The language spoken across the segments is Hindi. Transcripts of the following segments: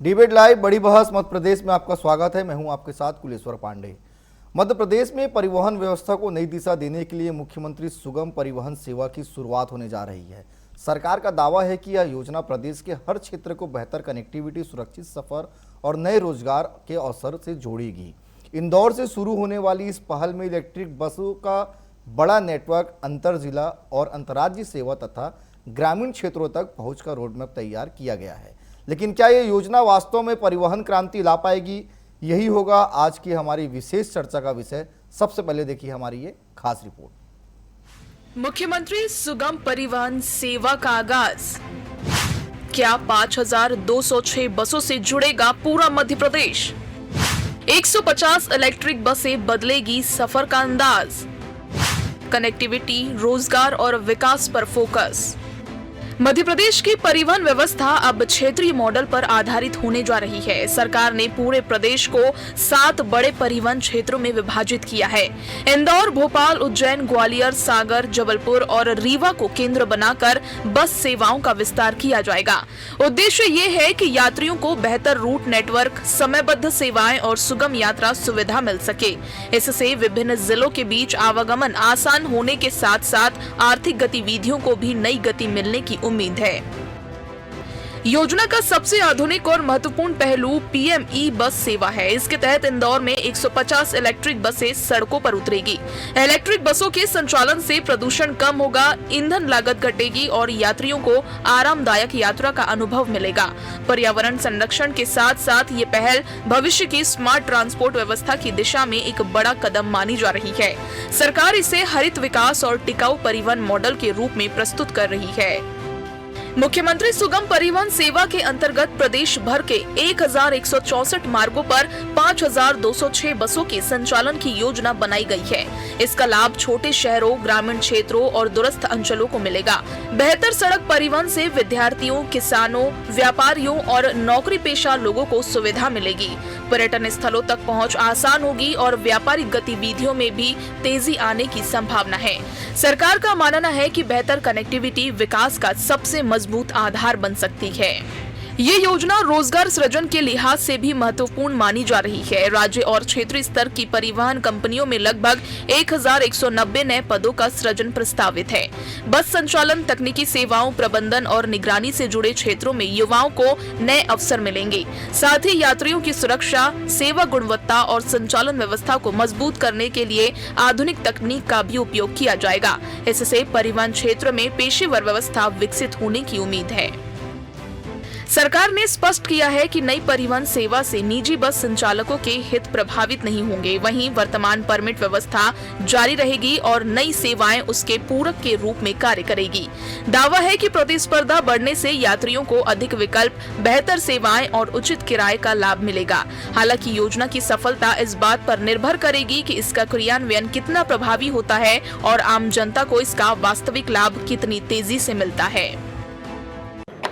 डिबेट लाइव बड़ी बहस मध्य प्रदेश में आपका स्वागत है। मैं हूं आपके साथ कुलेश्वर पांडे। मध्य प्रदेश में परिवहन व्यवस्था को नई दिशा देने के लिए मुख्यमंत्री सुगम परिवहन सेवा की शुरुआत होने जा रही है। सरकार का दावा है कि यह योजना प्रदेश के हर क्षेत्र को बेहतर कनेक्टिविटी, सुरक्षित सफर और नए रोजगार के अवसर से जोड़ेगी। इंदौर से शुरू होने वाली इस पहल में इलेक्ट्रिक बसों का बड़ा नेटवर्क अंतर जिला और अंतर्राज्यीय सेवा तथा ग्रामीण क्षेत्रों तक पहुँच का रोडमैप तैयार किया गया है। लेकिन क्या ये योजना वास्तव में परिवहन क्रांति ला पाएगी? यही होगा आज की हमारी विशेष चर्चा का विषय। सबसे पहले देखिए हमारी ये खास रिपोर्ट। मुख्यमंत्री सुगम परिवहन सेवा का आगाज। क्या 5206 बसों से जुड़ेगा पूरा मध्य प्रदेश? 150 इलेक्ट्रिक बसें बदलेगी सफर का अंदाज। कनेक्टिविटी, रोजगार और विकास पर फोकस। मध्य प्रदेश की परिवहन व्यवस्था अब क्षेत्रीय मॉडल पर आधारित होने जा रही है। सरकार ने पूरे प्रदेश को 7 बड़े परिवहन क्षेत्रों में विभाजित किया है। इंदौर, भोपाल, उज्जैन, ग्वालियर, सागर, जबलपुर और रीवा को केंद्र बनाकर बस सेवाओं का विस्तार किया जाएगा। उद्देश्य ये है कि यात्रियों को बेहतर रूट नेटवर्क, समयबद्ध सेवाएं और सुगम यात्रा सुविधा मिल सके। इससे विभिन्न जिलों के बीच आवागमन आसान होने के साथ साथ आर्थिक गतिविधियों को भी नई गति मिलने की उम्मीद है। योजना का सबसे आधुनिक और महत्वपूर्ण पहलू पीएम ई बस सेवा है। इसके तहत इंदौर में 150 इलेक्ट्रिक बसें सड़कों पर उतरेगी। इलेक्ट्रिक बसों के संचालन से प्रदूषण कम होगा, ईंधन लागत घटेगी और यात्रियों को आरामदायक यात्रा का अनुभव मिलेगा। पर्यावरण संरक्षण के साथ साथ ये पहल भविष्य की स्मार्ट ट्रांसपोर्ट व्यवस्था की दिशा में एक बड़ा कदम मानी जा रही है। सरकार इसे हरित विकास और टिकाऊ परिवहन मॉडल के रूप में प्रस्तुत कर रही है। मुख्यमंत्री सुगम परिवहन सेवा के अंतर्गत प्रदेश भर के 1164 मार्गों पर 5206 बसों के संचालन की योजना बनाई गई है। इसका लाभ छोटे शहरों, ग्रामीण क्षेत्रों और दूरस्थ अंचलों को मिलेगा। बेहतर सड़क परिवहन से विद्यार्थियों, किसानों, व्यापारियों और नौकरी पेशा लोगों को सुविधा मिलेगी। पर्यटन स्थलों तक पहुंच आसान होगी और व्यापारिक गतिविधियों में भी तेजी आने की संभावना है। सरकार का मानना है कि बेहतर कनेक्टिविटी विकास का सबसे मजबूत आधार बन सकती है। ये योजना रोजगार सृजन के लिहाज से भी महत्वपूर्ण मानी जा रही है। राज्य और क्षेत्रीय स्तर की परिवहन कंपनियों में लगभग 1190 नए पदों का सृजन प्रस्तावित है। बस संचालन, तकनीकी सेवाओं, प्रबंधन और निगरानी से जुड़े क्षेत्रों में युवाओं को नए अवसर मिलेंगे। साथ ही यात्रियों की सुरक्षा, सेवा गुणवत्ता और संचालन व्यवस्था को मजबूत करने के लिए आधुनिक तकनीक का भी उपयोग किया जाएगा। इससे परिवहन क्षेत्र में पेशेवर व्यवस्था विकसित होने की उम्मीद है। सरकार ने स्पष्ट किया है कि नई परिवहन सेवा से निजी बस संचालकों के हित प्रभावित नहीं होंगे। वहीं वर्तमान परमिट व्यवस्था जारी रहेगी और नई सेवाएं उसके पूरक के रूप में कार्य करेगी। दावा है कि प्रतिस्पर्धा बढ़ने से यात्रियों को अधिक विकल्प, बेहतर सेवाएं और उचित किराए का लाभ मिलेगा। हालांकि योजना की सफलता इस बात पर निर्भर करेगी कि इसका क्रियान्वयन कितना प्रभावी होता है और आम जनता को इसका वास्तविक लाभ कितनी तेजी से मिलता है।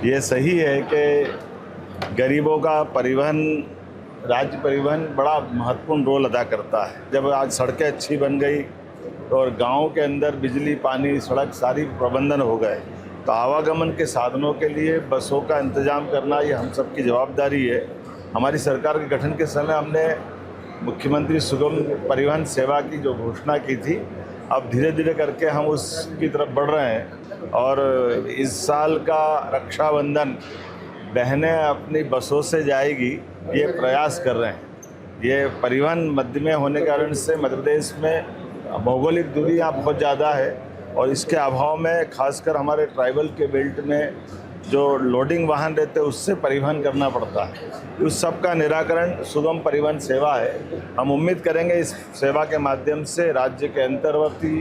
ये सही है कि गरीबों का परिवहन, राज्य परिवहन बड़ा महत्वपूर्ण रोल अदा करता है। जब आज सड़कें अच्छी बन गई और गाँव के अंदर बिजली, पानी, सड़क सारी प्रबंधन हो गए तो आवागमन के साधनों के लिए बसों का इंतजाम करना ये हम सबकी जवाबदारी है। हमारी सरकार के गठन के समय हमने मुख्यमंत्री सुगम परिवहन सेवा की जो घोषणा की थी, अब धीरे धीरे करके हम उसकी तरफ बढ़ रहे हैं। और इस साल का रक्षाबंधन बहनें अपनी बसों से जाएगी, ये प्रयास कर रहे हैं। ये परिवहन मध्य में होने के कारण से मध्य प्रदेश में भौगोलिक दूरी यहाँ बहुत ज़्यादा है और इसके अभाव में खासकर हमारे ट्राइबल के बेल्ट में जो लोडिंग वाहन रहते हैं उससे परिवहन करना पड़ता है। उस सब का निराकरण सुगम परिवहन सेवा है। हम उम्मीद करेंगे इस सेवा के माध्यम से राज्य के अंतर्वर्ती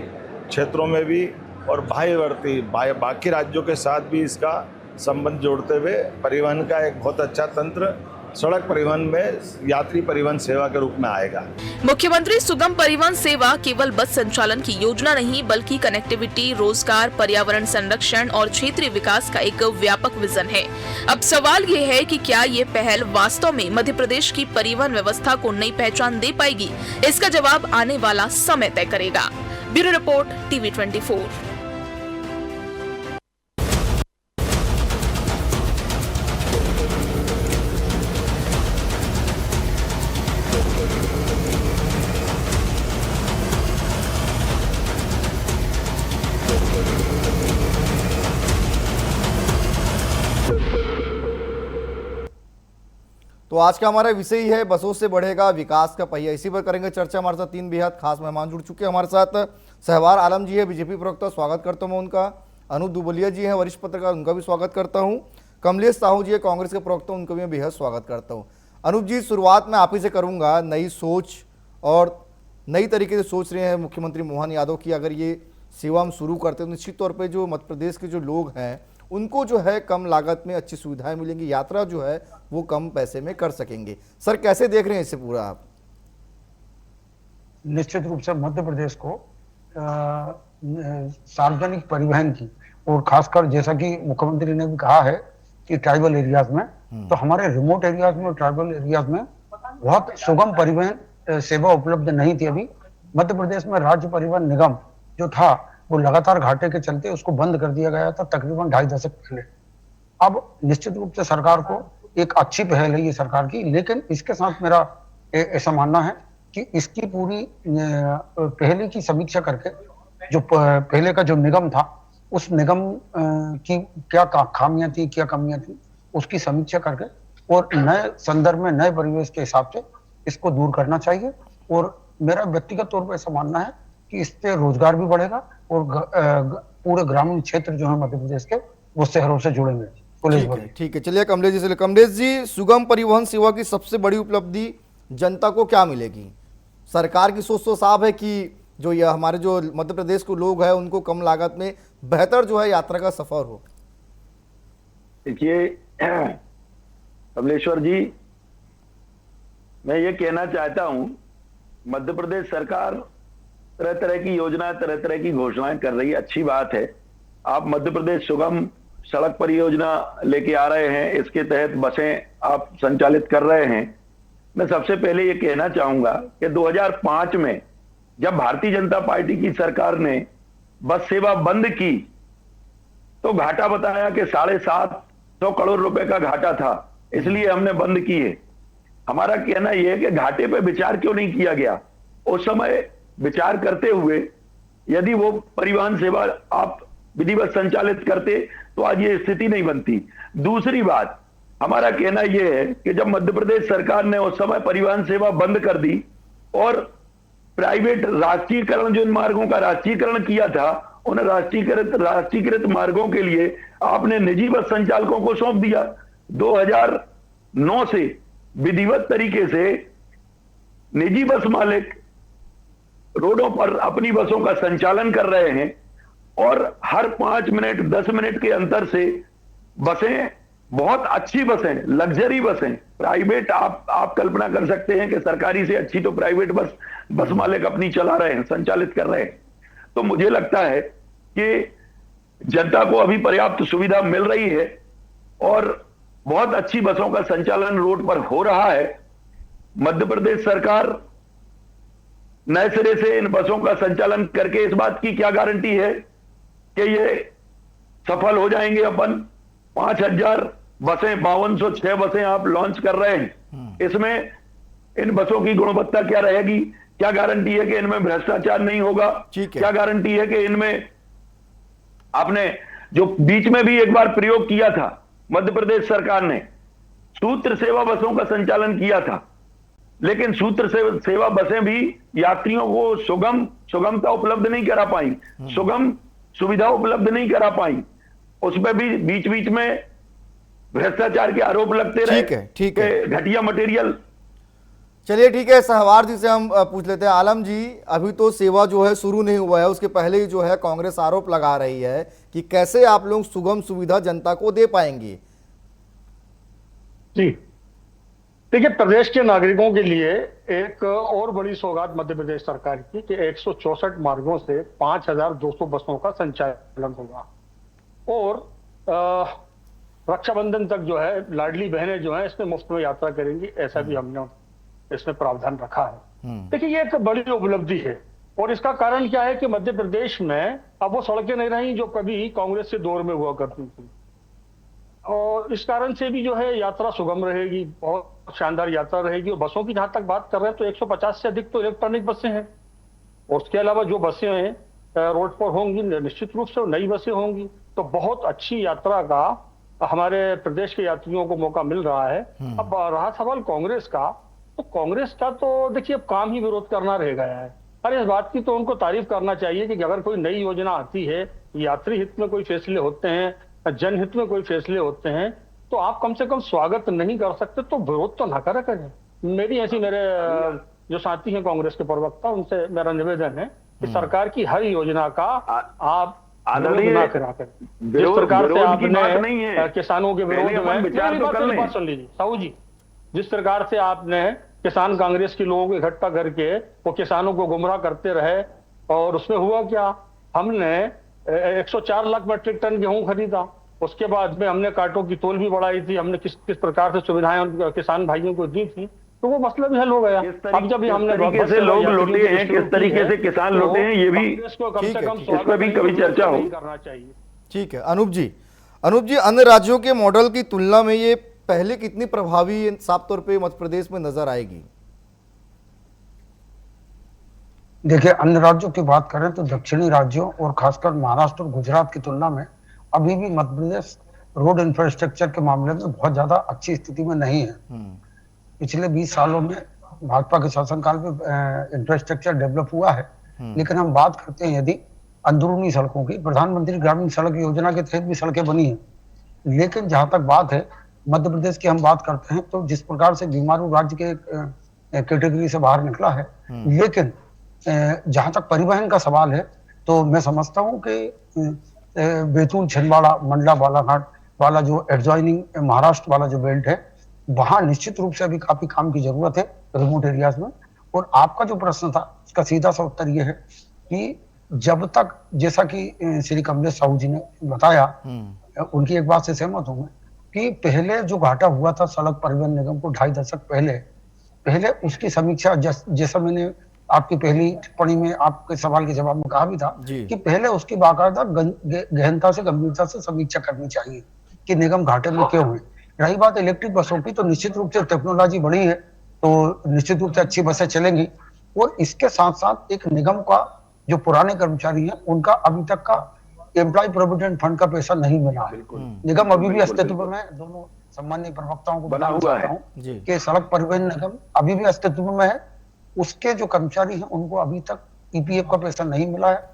क्षेत्रों में भी और बाकी राज्यों के साथ भी इसका संबंध जोड़ते हुए परिवहन का एक बहुत अच्छा तंत्र सड़क परिवहन में यात्री परिवहन सेवा के रूप में आएगा। मुख्यमंत्री सुगम परिवहन सेवा केवल बस संचालन की योजना नहीं बल्कि कनेक्टिविटी, रोजगार, पर्यावरण संरक्षण और क्षेत्रीय विकास का एक व्यापक विजन है। अब सवाल ये है कि क्या ये पहल वास्तव में मध्य प्रदेश की परिवहन व्यवस्था को नई पहचान दे पाएगी? इसका जवाब आने वाला समय तय करेगा। Bureau report, TV 24। तो आज का हमारा विषय ही है बसों से बढ़ेगा विकास का पहिया। इसी पर करेंगे चर्चा। हमारे साथ तीन बेहद खास मेहमान जुड़ चुके हैं। हमारे साथ सहवार आलम जी है, बीजेपी प्रवक्ता, स्वागत करता हूं उनका। अनूप दुबलिया जी हैं, वरिष्ठ पत्रकार, उनका भी स्वागत करता हूं। कमलेश साहू जी है, कांग्रेस के प्रवक्ता, उनका भी मैं बेहद स्वागत करता हूं। अनूप जी, शुरुआत में आप ही से करूंगा। नई सोच और नई तरीके से सोच रहे हैं मुख्यमंत्री मोहन यादव की, अगर ये सेवा हम शुरू करते हैं तो निश्चित तौर पे जो मध्य प्रदेश के जो लोग हैं उनको जो है कम लागत में अच्छी सुविधाएं मिलेंगी, यात्रा जो है वो कम पैसे में कर सकेंगे। सर, कैसे देख रहे हैं इसे पूरा आप? निश्चित रूप से मध्य प्रदेश को सार्वजनिक परिवहन की, और खासकर जैसा कि मुख्यमंत्री ने भी कहा है कि ट्राइबल एरियाज में, तो हमारे रिमोट एरियाज में और ट्राइबल एरियाज में बहुत सुगम परिवहन सेवा उपलब्ध नहीं थी। अभी मध्य प्रदेश में राज्य परिवहन निगम जो था वो लगातार घाटे के चलते उसको बंद कर दिया गया था तकरीबन 2.5 दशक पहले। अब निश्चित रूप से सरकार को एक अच्छी पहल है ये सरकार की, लेकिन इसके साथ मेरा ऐसा मानना है कि इसकी पूरी पहले की समीक्षा करके जो पहले का जो निगम था उस निगम की क्या खामियां थी, क्या कमियां थी, उसकी समीक्षा करके और नए संदर्भ में, नए परिवेश के हिसाब से इसको दूर करना चाहिए। और मेरा व्यक्तिगत तौर पर ऐसा मानना है कि इससे रोजगार भी बढ़ेगा और पूरे ग्रामीण क्षेत्र जो है मध्य प्रदेश के वो शहरों से जुड़ेंगे। ठीक है, चलिए कमलेश जी से। कमलेश जी, सुगम परिवहन सेवा की सबसे बड़ी उपलब्धि जनता को क्या मिलेगी? सरकार की सोच तो साफ है कि जो यह हमारे जो मध्य प्रदेश के लोग हैं उनको कम लागत में बेहतर जो है यात्रा का सफर हो। देखिए कमलेश्वर जी, मैं ये कहना चाहता हूं, मध्य प्रदेश सरकार तरह तरह की योजना, तरह तरह की घोषणाएं कर रही है, अच्छी बात है। आप मध्य प्रदेश सुगम सड़क परियोजना लेके आ रहे हैं, इसके तहत बसें आप संचालित कर रहे हैं। मैं सबसे पहले ये कहना चाहूंगा कि 2005 में जब भारतीय जनता पार्टी की सरकार ने बस सेवा बंद की तो घाटा बताया कि 750 करोड़ रुपए का घाटा था, इसलिए हमने बंद की है। हमारा कहना यह है कि घाटे पे विचार क्यों नहीं किया गया? उस समय विचार करते हुए यदि वो परिवहन सेवा आप विधिवत संचालित करते तो आज ये स्थिति नहीं बनती। दूसरी बात, हमारा कहना यह है कि जब मध्य प्रदेश सरकार ने उस समय परिवहन सेवा बंद कर दी और प्राइवेट राष्ट्रीयकरण, जो इन मार्गों का राष्ट्रीयकरण किया था, उन राष्ट्रीयकृत मार्गों के लिए आपने निजी बस संचालकों को सौंप दिया। 2009 से विधिवत तरीके से निजी बस मालिक रोडों पर अपनी बसों का संचालन कर रहे हैं और हर 5 मिनट 10 मिनट के अंतर से बसें, बहुत अच्छी बसें, लग्जरी बसें, प्राइवेट, आप कल्पना कर सकते हैं कि सरकारी से अच्छी तो प्राइवेट बस मालिक अपनी चला रहे हैं, संचालित कर रहे हैं। तो मुझे लगता है कि जनता को अभी पर्याप्त सुविधा मिल रही है और बहुत अच्छी बसों का संचालन रोड पर हो रहा है। मध्य प्रदेश सरकार नए सिरे से इन बसों का संचालन करके इस बात की क्या गारंटी है कि ये सफल हो जाएंगे? अपन 5000 बसें, 5206 बसें आप लॉन्च कर रहे हैं, इसमें इन बसों की गुणवत्ता क्या रहेगी? क्या गारंटी है कि इनमें भ्रष्टाचार नहीं होगा? क्या गारंटी है कि इनमें, आपने जो बीच में भी एक बार प्रयोग किया था मध्य प्रदेश सरकार ने, सूत्र सेवा बसों का संचालन किया था, लेकिन सूत्र सेवा बसें भी यात्रियों को सुगमता उपलब्ध नहीं करा पाई, सुगम सुविधा उपलब्ध नहीं करा पाई। उसमें भी बीच में भ्रष्टाचार के आरोप लगते रहे, ठीक है, घटिया मटेरियल। चलिए ठीक है, सहवार जी से हम पूछ लेते हैं। आलम जी, अभी तो सेवा जो है शुरू नहीं हुआ है, उसके पहले ही जो है कांग्रेस आरोप लगा रही है कि कैसे आप लोग सुगम सुविधा जनता को दे पाएंगे? जी देखिए, प्रदेश के नागरिकों के लिए एक और बड़ी सौगात मध्य प्रदेश सरकार की कि 164 मार्गों से 5200 बसों का संचालन होगा और रक्षाबंधन तक जो है लाडली बहनें जो है इसमें मुफ्त में यात्रा करेंगी, ऐसा भी हमने इसमें प्रावधान रखा है। देखिए, ये एक बड़ी उपलब्धि है और इसका कारण क्या है कि मध्य प्रदेश में अब वो सड़कें नहीं रही जो कभी कांग्रेस के दौर में हुआ करती थी, और इस कारण से भी जो है यात्रा सुगम रहेगी, बहुत शानदार यात्रा रहेगी। और बसों की जहां तक बात कर रहे हैं तो 150 से अधिक तो इलेक्ट्रॉनिक बसें हैं और उसके अलावा जो बसें हैं रोड पर होंगी निश्चित रूप से नई बसें होंगी, तो बहुत अच्छी यात्रा का हमारे प्रदेश के यात्रियों को मौका मिल रहा है। अब रहा सवाल कांग्रेस का, तो कांग्रेस का तो देखिए अब काम ही विरोध करना रह गया है। अरे इस बात की तो उनको तारीफ करना चाहिए कि अगर कोई नई योजना आती है, यात्री हित में कोई फैसले होते हैं, जनहित में कोई फैसले होते हैं, तो आप कम से कम स्वागत नहीं कर सकते तो विरोध तो ना करें। मेरे जो साथी हैं कांग्रेस के प्रवक्ता, उनसे मेरा निवेदन है कि सरकार की हर योजना का आप आदरणीय ना करा करें। जिस प्रकार से आपने किसानों के विरोध में, बात सुन लीजिए साहू जी, जिस प्रकार से आपने किसान कांग्रेस के लोगों को इकट्ठा करके वो किसानों को गुमराह करते रहे, और उसमें हुआ क्या, हमने 104 लाख मीट्रिक टन गेहूं खरीदा, उसके बाद में हमने कांटों की तोल भी बढ़ाई थी, हमने किस प्रकार से सुविधाएं किसान भाइयों को दी थी, तो वो मसला भी हल हो गया। अब जब हमने तरीके से लोग लौटे हैं, किस तरीके से किसान लौटे हैं, ये भी कम से कम इस पर भी कभी चर्चा हो करना चाहिए। ठीक है अनूप जी, अन्य राज्यों के मॉडल की तुलना में ये पहले कितनी प्रभावी साफ तौर पे मध्य प्रदेश में नजर आएगी? देखिए, अन्य राज्यों की बात करें तो दक्षिणी राज्यों और खासकर महाराष्ट्र और गुजरात की तुलना में अभी भी मध्य प्रदेश रोड इंफ्रास्ट्रक्चर के मामले में बहुत ज्यादा अच्छी स्थिति में नहीं है। पिछले 20 सालों में भाजपा के शासनकाल में इंफ्रास्ट्रक्चर डेवलप हुआ है, लेकिन हम बात करते हैं यदि अंदरूनी सड़कों की, प्रधानमंत्री ग्रामीण सड़क योजना के तहत भी सड़कें बनी हैं, लेकिन जहां तक बात है मध्य प्रदेश की हम बात करते हैं तो जिस प्रकार से बीमारू राज्य के कैटेगरी से बाहर निकला है, लेकिन जहां तक परिवहन का सवाल है तो मैं समझता हूं कि बैतूल, छिंदवाड़ा, मंडला, बालाघाट वाला जो एडजॉइनिंग महाराष्ट्र वाला जो बेल्ट है, वहां निश्चित रूप से अभी काफी काम की जरूरत है रिमोट एरियाज में। और आपका जो प्रश्न था उसका सीधा सा उत्तर यह है कि जब तक, जैसा कि श्री कमलेश साहू जी ने बताया, उनकी एक बात से सहमत हूं मैं कि पहले जो घाटा हुआ था सड़क परिवहन निगम को 2.5 दशक पहले उसकी समीक्षा, जैसा मैंने आपकी पहली टिप्पणी में आपके सवाल के जवाब में कहा भी था कि पहले उसकी बाकायदा गहनता से, गंभीरता से समीक्षा करनी चाहिए कि निगम घाटे में क्यों है। रही बात इलेक्ट्रिक बसों की, तो निश्चित रूप से टेक्नोलॉजी बढ़ी है तो निश्चित रूप से अच्छी बसें चलेंगी, और इसके साथ साथ एक निगम का जो पुराने कर्मचारी हैं उनका अभी तक का एम्प्लॉय प्रोविडेंट फंड का पैसा नहीं मिला है। निगम अभी भी अस्तित्व में, दोनों सम्मानीय प्रवक्ताओं को बताना चाहता हूँ कि सड़क परिवहन निगम अभी भी अस्तित्व में है, उसके जो कर्मचारी हैं उनको अभी तक ईपीएफ का पैसा नहीं मिला है,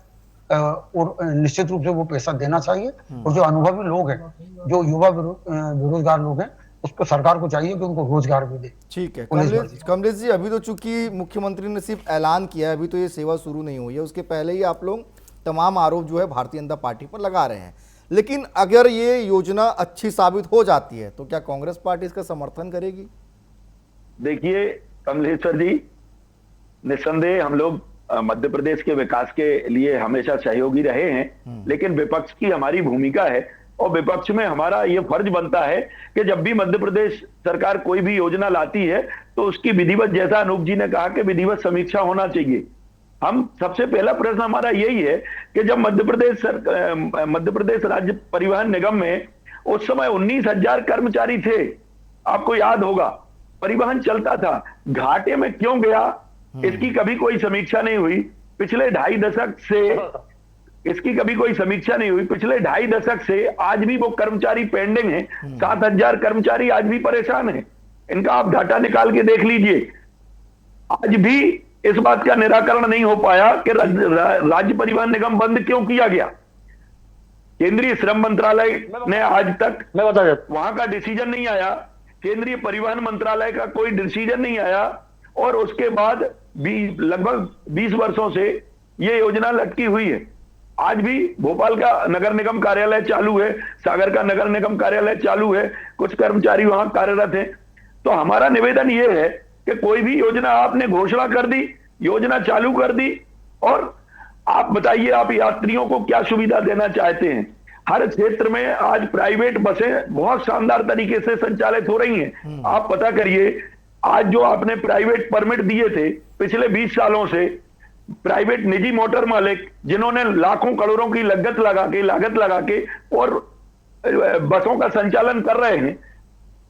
और निश्चित रूप से वो पैसा देना चाहिए। और जो अनुभवी लोग हैं, जो युवा बेरोजगार लोग हैं, उसको सरकार को चाहिए कि उनको रोजगार भी दे। ठीक है कमलेश जी, अभी तो चूंकि मुख्यमंत्री ने सिर्फ ऐलान किया है, अभी तो ये सेवा शुरू नहीं हुई है, उसके पहले ही आप लोग तमाम आरोप जो है भारतीय जनता पार्टी पर लगा रहे हैं, लेकिन अगर ये योजना अच्छी साबित हो जाती है तो क्या कांग्रेस पार्टी इसका समर्थन करेगी? देखिए कमलेश्वर जी, निस्संदेह हम लोग मध्य प्रदेश के विकास के लिए हमेशा सहयोगी रहे हैं, लेकिन विपक्ष की हमारी भूमिका है और विपक्ष में हमारा ये फर्ज बनता है कि जब भी मध्य प्रदेश सरकार कोई भी योजना लाती है तो उसकी विधिवत, जैसा अनूप जी ने कहा कि विधिवत समीक्षा होना चाहिए। हम सबसे पहला प्रश्न हमारा यही है कि जब मध्य प्रदेश राज्य परिवहन निगम में उस समय 19,000 कर्मचारी थे, आपको याद होगा, परिवहन चलता था, घाटे में क्यों गया इसकी कभी कोई समीक्षा नहीं हुई। पिछले 2.5 दशक से इसकी कभी कोई समीक्षा नहीं हुई। पिछले 2.5 दशक से आज भी वो कर्मचारी पेंडिंग है। 7,000 कर्मचारी आज भी परेशान हैं। इनका आप डाटा निकाल के देख लीजिए। आज भी इस बात का निराकरण नहीं हो पाया कि राज्य परिवहन निगम बंद क्यों किया गया। केंद्रीय श्रम मंत्रालय ने आज तक वहां का डिसीजन नहीं आया, केंद्रीय परिवहन मंत्रालय का कोई डिसीजन नहीं आया, और उसके बाद लगभग 20 वर्षों से ये योजना लटकी हुई है। आज भी भोपाल का नगर निगम कार्यालय चालू है, सागर का नगर निगम कार्यालय चालू है, कुछ कर्मचारी वहां कार्यरत हैं। तो हमारा निवेदन ये है कि कोई भी योजना आपने घोषणा कर दी, योजना चालू कर दी, और आप बताइए आप यात्रियों को क्या सुविधा देना चाहते हैं। हर क्षेत्र में आज प्राइवेट बसें बहुत शानदार तरीके से संचालित हो रही हैं। आप पता करिए, आज जो आपने प्राइवेट परमिट दिए थे पिछले 20 सालों से, प्राइवेट निजी मोटर मालिक जिन्होंने लाखों करोड़ों की लागत लगा के और बसों का संचालन कर रहे हैं,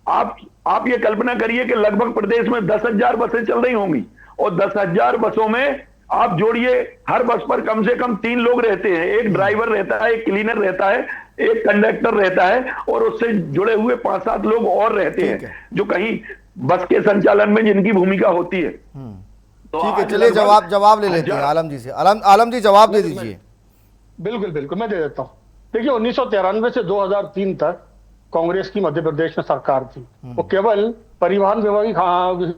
आप ये कल्पना करिए कि लगभग प्रदेश में 10,000 बसें चल रही होंगी, और 10,000 बसों में आप जोड़िए हर बस पर कम से कम 3 लोग रहते हैं, एक ड्राइवर रहता है, एक क्लीनर रहता है, एक कंडक्टर रहता है और उससे जुड़े हुए 5-7 लोग और रहते हैं जो कहीं बस के संचालन में जिनकी भूमिका होती है। तो ठीक है, आज चलिए लगभग जवाब ले लेते हैं आलम जी से। आलम जी जवाब दे दीजिए। बिल्कुल बिल्कुल, मैं दे देता हूँ। देखिए 1993 से 2003 तक कांग्रेस की मध्य प्रदेश में सरकार थी। वो केवल परिवहन विभाग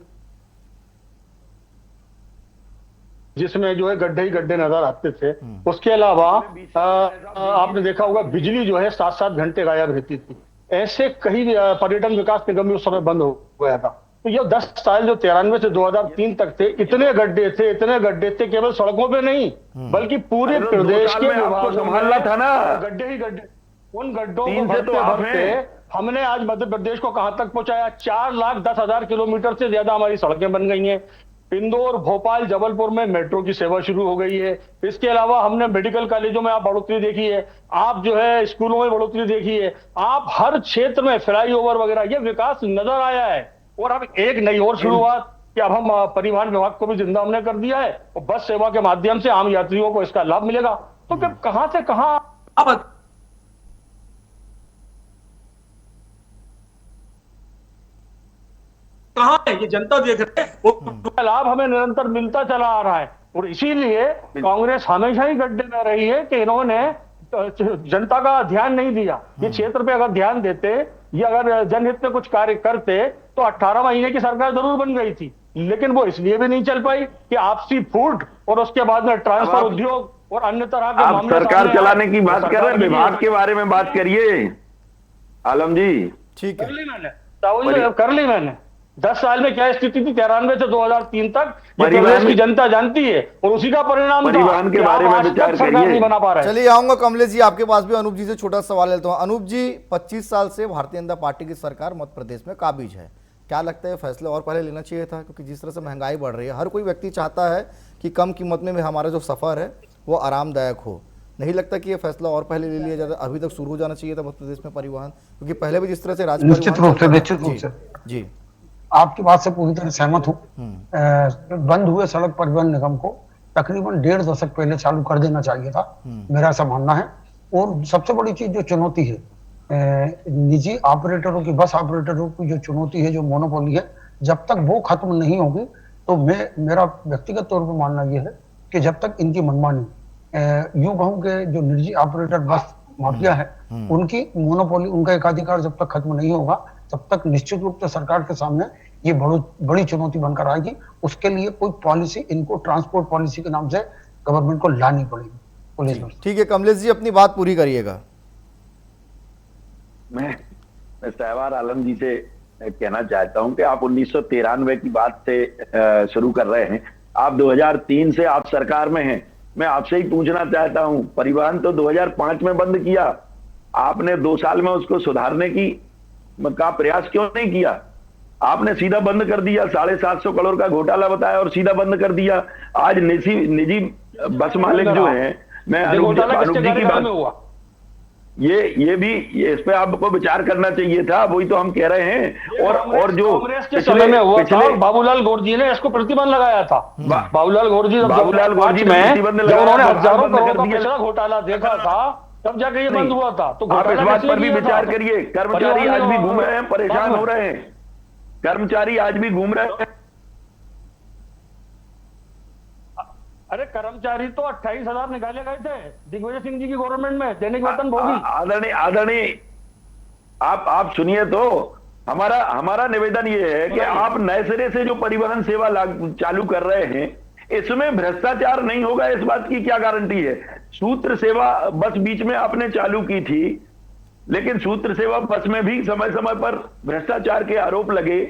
जिसमें जो है गड्ढे ही गड्ढे नजर आते थे। उसके अलावा आपने देखा होगा बिजली जो है 7-7 घंटे गायब रहती थी। ऐसे कई पर्यटन विकास निगम भी उस समय बंद हो गया था। तो ये 10 साल जो 93 से 2003 तक थे, इतने गड्ढे थे केवल सड़कों पे नहीं बल्कि पूरे प्रदेश के विभागों संभालना था ना, गड्ढे ही गड्ढे। उन गड्ढों को 3 से तो भरते आप भरते हैं। हमने आज मध्य प्रदेश को कहां तक पहुंचाया? 4,10,000 किलोमीटर से ज्यादा हमारी सड़कें बन गई हैं। इंदौर, भोपाल, जबलपुर में मेट्रो की सेवा शुरू हो गई है। इसके अलावा हमने मेडिकल कॉलेजों में आप बढ़ोतरी देखी है, आप जो है स्कूलों में बढ़ोतरी देखी है, आप हर क्षेत्र में फ्लाईओवर वगैरह ये विकास नजर आया है। और अब एक नई और शुरुआत कि अब हम परिवहन विभाग को भी जिंदा हमने कर दिया है और बस सेवा के माध्यम से आम यात्रियों को इसका लाभ मिलेगा। तो फिर कहां से कहां अब कहां है ये जनता देख रहे हैं, वो लाभ हमें निरंतर मिलता चला आ रहा है। और इसीलिए कांग्रेस हमेशा ही गड्ढे में रही है कि इन्होंने जनता का ध्यान नहीं दिया। ये क्षेत्र पे अगर ध्यान देते, ये अगर जनहित में कुछ कार्य करते तो 18 महीने की सरकार जरूर बन गई थी। लेकिन वो इसलिए भी नहीं चल पाई कि आपसी फूट और उसके बाद में ट्रांसफर उद्योग और अन्य तरह के आप मामले सरकार सामने चलाने आए। की बात कर रहे हैं, विभाग के बारे में बात करिए आलम जी। ठीक है, कर ली मैंने साहू जी, कर ली मैंने। 10 साल में क्या स्थिति थी 93 से 2003 तक, ये प्रदेश की जनता जानती है। और उसी का परिणाम था परिवहन के कि बारे आप में आज तक विचार सरकार करिए। नहीं बना पा रहे। चलिए आऊंगा कमलेश जी आपके पास भी। अनूप जी से छोटा सवाल लेता हूँ। अनूप जी, 25 साल से भारतीय जनता पार्टी की सरकार मध्य प्रदेश में काबिज है। क्या लगता है फैसला और पहले लेना चाहिए था? क्योंकि जिस तरह से महंगाई बढ़ रही है, हर कोई व्यक्ति चाहता है कि कम कीमत में हमारा जो सफ़र है वो आरामदायक हो। नहीं लगता कि ये फैसला और पहले ले लिया जाता, अभी तक शुरू हो जाना चाहिए था मध्य प्रदेश में परिवहन? क्योंकि पहले भी जिस तरह से निश्चित रूप से जी आपकी बात से पूरी तरह सहमत हूँ। बंद हुए सड़क परिवहन निगम को तकरीबन 1.5 दशक पहले चालू कर देना चाहिए था, मेरा ऐसा मानना है। और सबसे बड़ी चीज जो चुनौती है निजी ऑपरेटरों की, बस ऑपरेटरों की जो चुनौती है, जो मोनोपोली है, जब तक वो खत्म नहीं होगी तो मेरा व्यक्तिगत तौर पर मानना यह है कि जब तक इनकी मनमानी, यूं कहूं कि जो निजी ऑपरेटर बस माफिया है उनकी मोनोपोली, उनका एकाधिकार जब तक खत्म नहीं होगा तब तक निश्चित रूप से सरकार के सामने ये बड़ी चुनौती बनकर आएगी। उसके लिए कोई पॉलिसी, इनको ट्रांसपोर्ट पॉलिसी के नाम से गवर्नमेंट को लानी पड़ेगी। ठीक है, कमलेश जी अपनी बात पूरी करिएगा। मैं सहवार आलम जी से कहना चाहता हूं कि आप 1993 की बात से शुरू कर रहे हैं। आप 2003 से आप सरकार में हैं। मैं आपसे ही पूछना चाहता हूं, परिवहन तो 2005 में बंद किया, आपने 2 साल में उसको सुधारने का प्रयास क्यों नहीं किया? आपने सीधा बंद कर दिया, 750 करोड़ का घोटाला बताया और सीधा बंद कर दिया। आज निजी बस मालिक जो है, मैं अनूप जी की बात, ये भी इस पे आपको विचार करना चाहिए था, वही तो हम कह रहे हैं। और जो कांग्रेस के समय में हुआ था, बाबूलाल गौर जी ने इसको प्रतिबंध लगाया था। बाबूलाल गौर जी ने प्रतिबंध लगाया, उन्होंने हजारों करोड़ का पिछला घोटाला देखा था, तब जाके ये बंद हुआ था। तो आप इस बात पर भी विचार करिए। कर्मचारी आज भी घूम रहे हैं, परेशान हो रहे हैं, कर्मचारी आज भी घूम रहे हैं। अरे कर्मचारी तो 28,000 निकाले गए थे दिग्विजय सिंह जी की गवर्नमेंट में, दैनिक वेतन भोगी। आदरणीय आप सुनिए तो, हमारा निवेदन ये है कि आप नए सिरे से जो परिवहन सेवा चालू कर रहे हैं, इसमें भ्रष्टाचार नहीं होगा, इस बात की क्या गारंटी है? सूत्र सेवा बस बीच में आपने चालू की थी, लेकिन सूत्र सेवा बस में भी समय समय पर भ्रष्टाचार के आरोप लगे।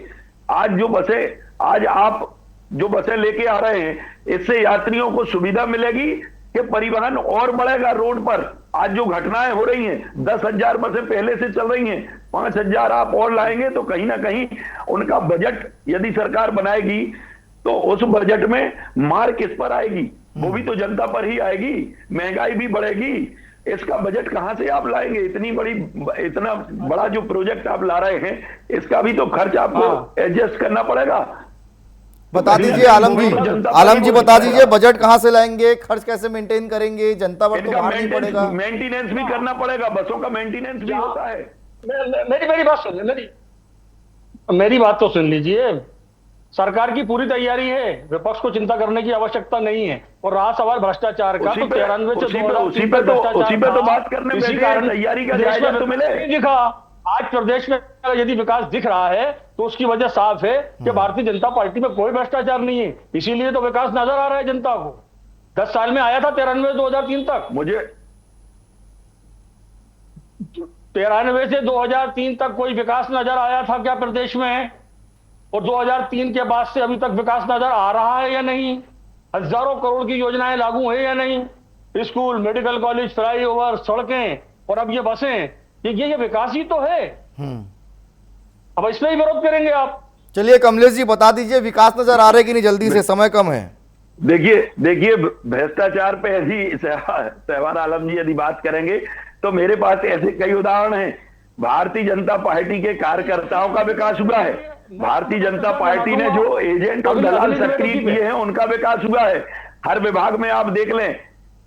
आज आप जो बसें लेके आ रहे हैं, इससे यात्रियों को सुविधा मिलेगी कि परिवहन और बढ़ेगा रोड पर? आज जो घटनाएं हो रही हैं, 10,000 बसें पहले से चल रही हैं, 5,000 आप और लाएंगे तो कहीं ना कहीं उनका बजट यदि सरकार बनाएगी तो उस बजट में मार किस पर आएगी? वो भी तो जनता पर ही आएगी। महंगाई भी बढ़ेगी, इसका बजट कहां से आप लाएंगे? इतना बड़ा जो प्रोजेक्ट आप ला रहे हैं, इसका भी तो खर्च आपको एडजस्ट करना पड़ेगा। बता दीजिए आलम जी बता दीजिए बजट कहाँ से लाएंगे, खर्च कैसे मेंटेन करेंगे, जनता पर तो इनका भार नहीं पड़ेगा। मेंटेनेंस भी करना पड़ेगा, बसों का मेंटेनेंस भी होता है। मेरी बात सुनिए, मेरी बात तो सुन लीजिए। सरकार की पूरी तैयारी है, विपक्ष को चिंता करने की आवश्यकता नहीं है। और रहा सवाल भ्रष्टाचार का, तो 93 से 2003 तक भ्रष्टाचार तो बात करने इसी बैठे, कारण तैयारी का देश जायजा में तो मिले। नहीं दिखा। आज प्रदेश में यदि विकास दिख रहा है तो उसकी वजह साफ है कि भारतीय जनता पार्टी में कोई भ्रष्टाचार नहीं है, इसीलिए तो विकास नजर आ रहा है जनता को। 10 साल में आया था 93 से 2003 तक। मुझे 93 से 2003 तक कोई विकास नजर आया था क्या प्रदेश में? और 2003 के बाद से अभी तक विकास नजर आ रहा है या नहीं? हजारों करोड़ की योजनाएं लागू है या नहीं? स्कूल, मेडिकल कॉलेज, फ्लाईओवर, सड़कें और अब ये बसें, ये विकास ही तो है। अब इसमें ही विरोध करेंगे आप? चलिए कमलेश जी बता दीजिए विकास नजर आ रहा है कि नहीं, जल्दी से, समय कम है। देखिए भ्रष्टाचार पे ऐसी सहवान आलम जी यदि बात करेंगे तो मेरे पास ऐसे कई उदाहरण हैं। भारतीय जनता पार्टी के कार्यकर्ताओं का विकास हुआ है, भारतीय जनता पार्टी ने जो एजेंट और दलाल सक्रिय किए हैं उनका विकास हुआ है। हर विभाग में आप देख लें,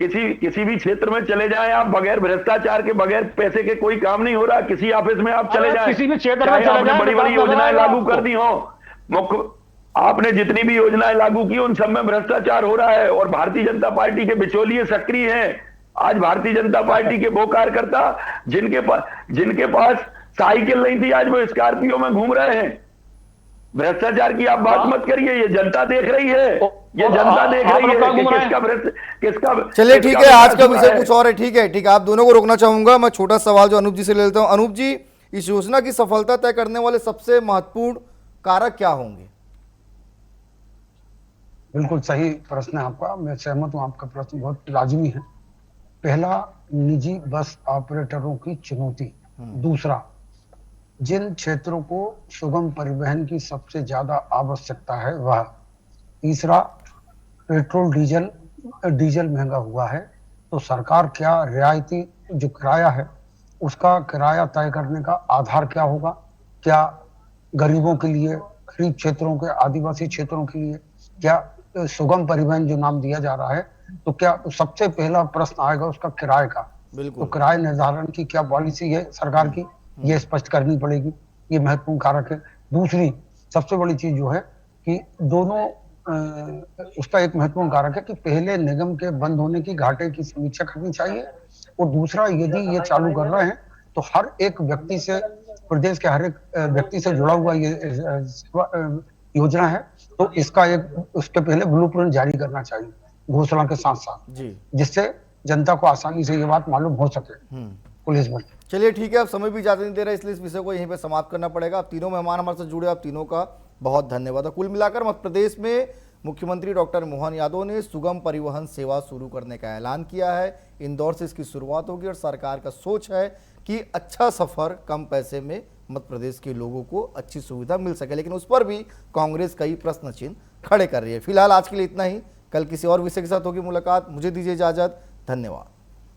किसी भी क्षेत्र में चले जाएं आप, बगैर भ्रष्टाचार के, बगैर पैसे के कोई काम नहीं हो रहा। किसी ऑफिस में आप चले जाएं, किसी भी क्षेत्र में चाहे चले आपने जाएं, बड़ी बड़ी विकास नजर योजनाएं आएगा लागू आपको। कर दी हो, आपने जितनी भी योजनाएं लागू की उन सब में भ्रष्टाचार हो रहा है। और भारतीय जनता पार्टी के बिचौलिए सक्रिय हैं। आज भारतीय जनता पार्टी के वो कार्यकर्ता जिनके पास साइकिल नहीं थी, आज वो स्कॉर्पियो में घूम रहे हैं। भ्रष्टाचार की आप बात मत करिए, ये जनता देख रही है, ये जनता देख रही है कि किसका। चलिए ठीक है, आज का विषय कुछ और है। ठीक है, आप दोनों को रोकना चाहूंगा। मैं छोटा सवाल जो अनूप जी से ले लेता हूं। अनूप जी, इस योजना की सफलता तय करने वाले सबसे महत्वपूर्ण कारक क्या होंगे? बिल्कुल सही प्रश्न है आपका, मैं सहमत हूँ, आपका प्रश्न बहुत लाजमी है। पहला, निजी बस ऑपरेटरों की चुनौती। दूसरा, जिन क्षेत्रों को सुगम परिवहन की सबसे ज्यादा आवश्यकता है वह। तीसरा, पेट्रोल डीजल महंगा हुआ है, तो सरकार क्या रियायती जो किराया है उसका किराया तय करने का आधार क्या होगा? क्या गरीबों के लिए, गरीब क्षेत्रों के, आदिवासी क्षेत्रों के लिए क्या सुगम परिवहन जो नाम दिया जा रहा है, तो क्या सबसे पहला प्रश्न आएगा उसका किराए का। तो किराए निर्धारण की क्या पॉलिसी है सरकार की, ये स्पष्ट करनी पड़ेगी, ये महत्वपूर्ण कारक है। दूसरी सबसे बड़ी चीज जो है कि दोनों उसका एक महत्वपूर्ण कारक है कि पहले निगम के बंद होने की घाटे की समीक्षा करनी चाहिए। और दूसरा, यदि ये चालू कर रहे हैं तो हर एक व्यक्ति से, प्रदेश के हर एक व्यक्ति से जुड़ा हुआ ये योजना है, तो इसका उसके पहले ब्लूप्रिंट जारी करना चाहिए घोषणा के साथ साथ, जिससे जनता को आसानी से ये बात मालूम हो सके पुलिस बल। चलिए ठीक है, अब समय भी ज्यादा नहीं दे रहा, इसलिए इस विषय को यहीं पे समाप्त करना पड़ेगा। अब तीनों मेहमान हमारे साथ जुड़े, आप तीनों का बहुत धन्यवाद। कुल मिलाकर मध्य प्रदेश में मुख्यमंत्री डॉक्टर मोहन यादव ने सुगम परिवहन सेवा शुरू करने का ऐलान किया है। इंदौर से इसकी शुरुआत होगी और सरकार का सोच है कि अच्छा सफर कम पैसे में मध्य प्रदेश के लोगों को अच्छी सुविधा मिल सके, लेकिन उस पर भी कांग्रेस कई प्रश्न चिन्ह खड़े कर रही है। फिलहाल आज के लिए इतना ही, कल किसी और विषय के साथ होगी मुलाकात। मुझे दीजिए इजाजत, धन्यवाद।